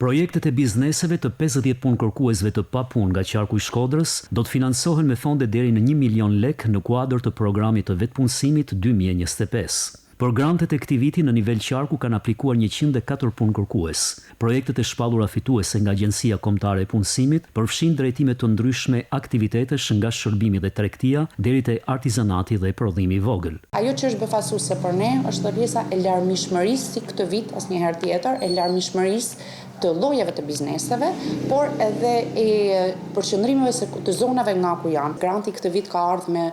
Projektet e bizneseve të 50 punëkërkuesve të papunë nga qarku i Shkodrës do të financohen me fonde deri në 1 milion lek në kuadër të programit të vetpunësimit 2025. Për grantet e këtij viti në nivel qarku kanë aplikuar 104 punëkërkues. Projektet e shpallura fituese nga Agjencia Kombëtare e Punësimit përfshin drejtime të ndryshme aktivitetesh nga shërbimi dhe tregtia deri te artizanati dhe prodhimi i vogël. Ajo që është befasuese për ne është pjesa e larmishmërisë si këtë vit asnjëherë tjetër, e larmishmërisë të llojeve të bizneseve, por edhe e përqendrimeve të zonave nga ku janë. Granti këtë vit ka ardhur me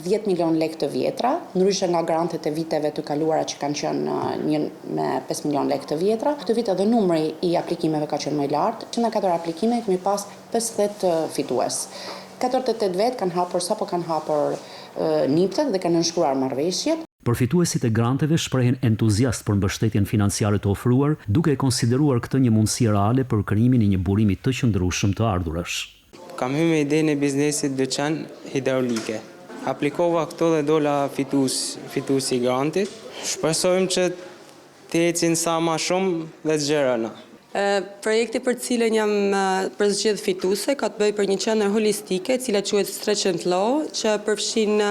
10 milion lek të vjetra, ndryshe nga grantet e viteve të kaluara që kanë qenë me 5 milion lek të vjetra. Këtë vit edhe numri i aplikimeve ka qenë më i lartë. 104 aplikime kemi pas 50 fitues. 48 vet kanë hapur sapo kanë hapur niptet dhe kanë nënshkruar marrëveshjet. Përfituesit e granteve shprehen entuziast për mbështetjen financiare të ofruar, duke e konsideruar këtë një mundësi reale për krijimin e një burimi të qëndrueshëm të ardhurash. Kam hyrë me idenë e biznesit dyqan hidraulike. Aplikova këto dhe dola fituesi i grantit. Shpresojmë që të ecin sa më shumë dhe të gjerana. Projekti për cilën jam përzgjedh fituese ka të bëjë për një qendër holistike, e cila quhet Stretch and Flow, që përfshin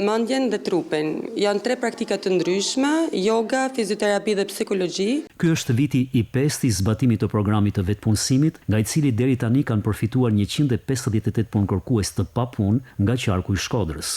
mendjen dhe trupin. Janë 3 praktika të ndryshme: yoga, fizioterapi dhe psikologji. Ky është viti i 5 i zbatimit të programit të vetpunësimit, nga i cili deri tani kanë përfituar 158 punëkërkues të papunë nga qarku i Shkodrës.